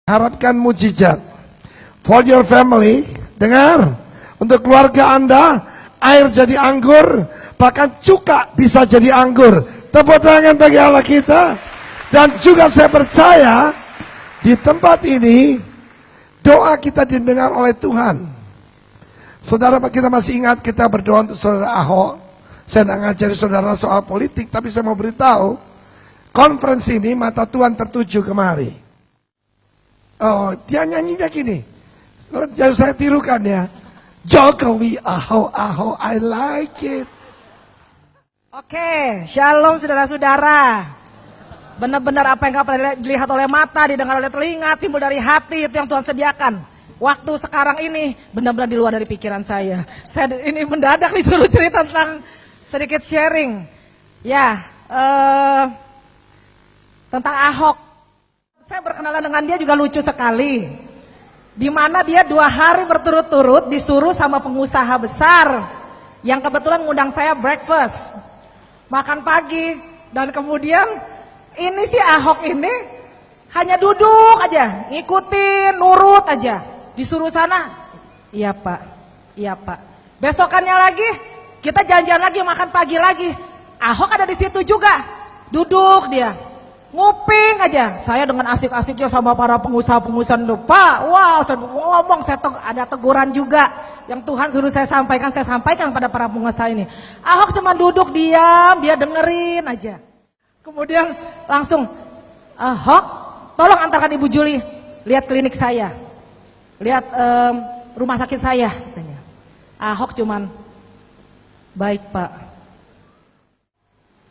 Harapkan mujizat for your family. Dengar, untuk keluarga Anda, air jadi anggur, bahkan cuka bisa jadi anggur. Tepuk tangan bagi Allah kita. Dan juga saya percaya di tempat ini doa kita didengar oleh Tuhan. Saudara, kita masih ingat kita berdoa untuk saudara Ahok. Saya tidak ngajari saudara soal politik, tapi saya mau beritahu, konferensi ini mata Tuhan tertuju kemari. Oh, dia nyanyinya gini. Jangan saya tirukan ya. Jokowi, Ahok, I like it. Oke, shalom saudara-saudara. Benar-benar apa yang pernah dilihat oleh mata, didengar oleh telinga, timbul dari hati, itu yang Tuhan sediakan. Waktu sekarang ini benar-benar di luar dari pikiran saya. Saya ini mendadak disuruh cerita tentang sedikit sharing. Ya, tentang Ahok. Saya berkenalan dengan dia juga lucu sekali. Di mana dia 2 hari berturut-turut disuruh sama pengusaha besar yang kebetulan ngundang saya breakfast, makan pagi, dan kemudian ini si Ahok ini hanya duduk aja, ngikutin, nurut aja. Disuruh sana, iya pak, iya pak. Besokannya lagi kita janjian lagi, makan pagi lagi. Ahok ada di situ juga, duduk dia. Nguping aja, saya dengan asik-asiknya sama para pengusaha-pengusaha itu, Pak, wow, saya ngomong, ada teguran juga yang Tuhan suruh saya sampaikan pada para pengusaha ini. Ahok cuma duduk diam, dia dengerin aja. Kemudian langsung, Ahok, tolong antarkan Ibu Juli, lihat klinik saya, lihat rumah sakit saya, katanya. Ahok cuman, baik Pak.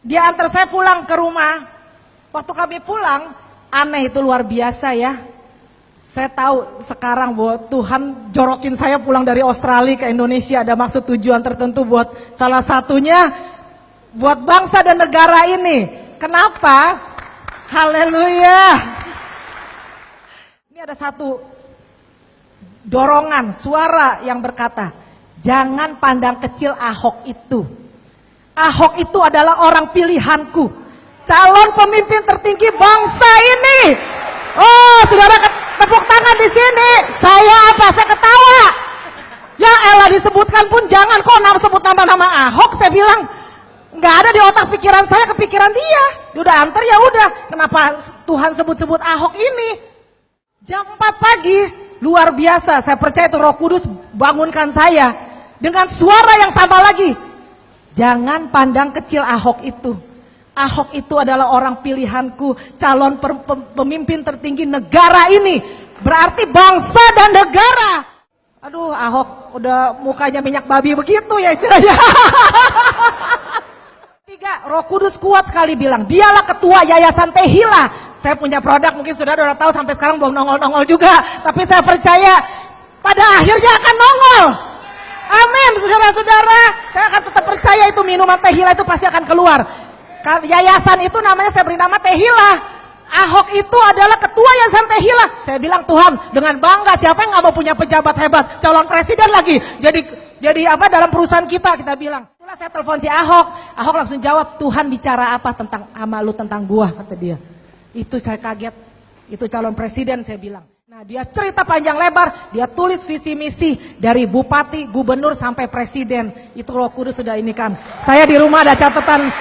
Dia antar saya pulang ke rumah. Waktu kami pulang, aneh itu luar biasa ya. Saya tahu sekarang bahwa Tuhan jorokin saya pulang dari Australia ke Indonesia. Ada maksud tujuan tertentu buat salah satunya buat bangsa dan negara ini. Kenapa? Haleluya. Ini ada satu dorongan, suara yang berkata, jangan pandang kecil Ahok itu. Ahok itu adalah orang pilihanku. Calon pemimpin tertinggi bangsa ini. Oh, saudara tepuk tangan di sini. Saya apa? Saya ketawa. Ya elah, disebutkan pun jangan kok sebut nama Ahok. Saya bilang nggak ada di otak pikiran saya, kepikiran dia. Dia udah antar ya udah. Kenapa Tuhan sebut-sebut Ahok ini? Jam 4 pagi, luar biasa. Saya percaya itu Roh Kudus bangunkan saya dengan suara yang sama lagi. Jangan pandang kecil Ahok itu. Ahok itu adalah orang pilihanku, calon pemimpin tertinggi negara ini, berarti bangsa dan negara. Aduh, Ahok udah mukanya minyak babi begitu ya istilahnya. 3, Roh Kudus kuat sekali bilang, dialah ketua Yayasan Tehila. Saya punya produk, mungkin sudah udah tahu sampai sekarang belum nongol-nongol juga, tapi saya percaya pada akhirnya akan nongol. Amin, saudara-saudara. Saya akan tetap percaya itu minuman Tehila itu pasti akan keluar. Yayasan itu namanya saya beri nama Tehila. Ahok itu adalah ketua Yayasan Tehila. Saya bilang, Tuhan, dengan bangga, siapa yang gak mau punya pejabat hebat, calon presiden lagi, jadi apa dalam perusahaan kita bilang. Itulah saya telepon si Ahok. Ahok langsung jawab, Tuhan bicara apa tentang sama lu, tentang gua, kata dia. Itu saya kaget, itu calon presiden, saya bilang. Nah, dia cerita panjang lebar, dia tulis visi misi dari bupati, gubernur sampai presiden. Itu Roh Kudus sudah ini kan. Saya di rumah ada catatan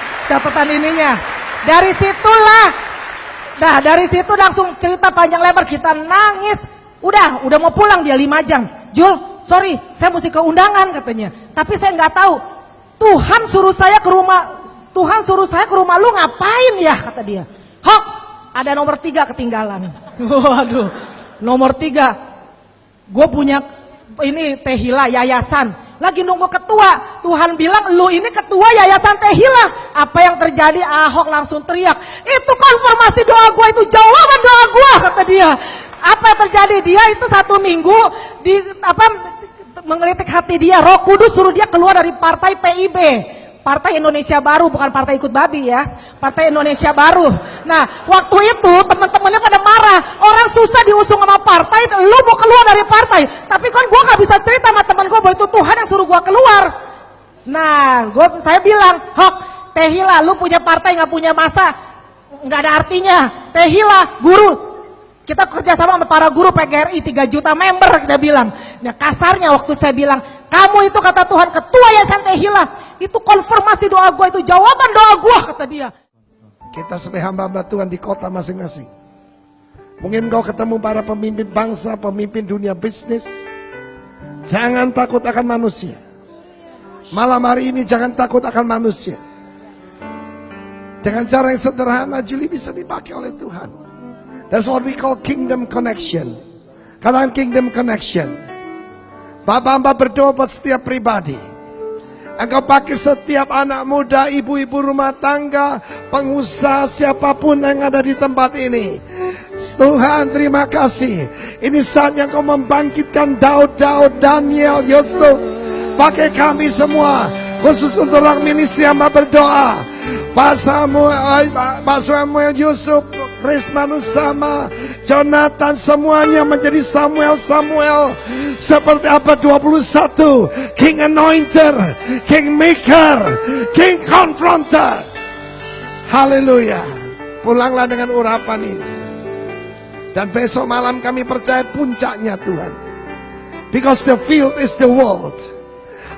ininya. Dari situ langsung cerita panjang lebar, kita nangis. Udah mau pulang dia 5 jam. Jul, sorry, saya mesti ke undangan katanya. Tapi saya nggak tahu. Tuhan suruh saya ke rumah lu ngapain ya, kata dia. Hok, ada nomor 3 ketinggalan. Waduh. Nomor 3, gue punya ini Tehila yayasan, lagi nunggu ketua. Tuhan bilang lu ini ketua Yayasan Tehila. Apa yang terjadi? Ahok langsung teriak, itu konfirmasi doa gue, itu jawaban doa gue, kata dia. Apa yang terjadi? Dia itu 1 minggu menggelitik hati dia. Roh Kudus suruh dia keluar dari partai PIB, Partai Indonesia Baru, bukan partai ikut babi ya, Partai Indonesia Baru. Nah, waktu itu teman-temannya pada marah, orang susah diusung sama partai, lu mau keluar dari partai. Tapi kan gue gak bisa cerita sama teman gue bahwa itu Tuhan yang suruh gue keluar. Nah, saya bilang, Hok, Tehila, lu punya partai gak punya masa, gak ada artinya. Tehila, guru, Kita kerjasama sama para guru PGRI 3 juta member, kita bilang. Nah kasarnya waktu saya bilang, kamu itu kata Tuhan ketua Yayasan Tehillah, itu konfirmasi doa gue, itu jawaban doa gue, kata dia. Kita sebagai hamba-hamba Tuhan di kota masing-masing. Mungkin kau ketemu para pemimpin bangsa, pemimpin dunia bisnis. Jangan takut akan manusia. Malam hari ini jangan takut akan manusia. Dengan cara yang sederhana, Julie bisa dipakai oleh Tuhan. That's what we call kingdom connection. Katakan kingdom connection. Bapak hamba berdoa buat setiap pribadi. Engkau pakai setiap anak muda, ibu-ibu rumah tangga, pengusaha, siapapun yang ada di tempat ini. Tuhan terima kasih. Ini saatnya Engkau membangkitkan Daud, Daniel, Yusuf. Pakai kami semua. Khusus untuk orang ministry hamba berdoa. Pak Samuel, Yusuf, Chris Manusama, Jonathan, semuanya menjadi Samuel. Seperti apa 21, King Anointer, King Maker, King Confronter. Haleluya. Pulanglah dengan urapan ini. Dan besok malam kami percaya puncaknya Tuhan. Because the field is the world.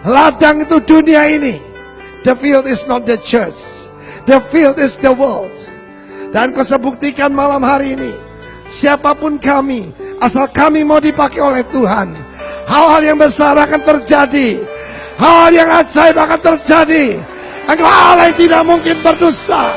Ladang itu dunia ini. The field is not the church. The field is the world. Dan kau sebuktikan malam hari ini, siapapun kami, asal kami mau dipakai oleh Tuhan, hal-hal yang besar akan terjadi. Hal-hal yang ajaib akan terjadi. Engkau Allah yang tidak mungkin berdusta.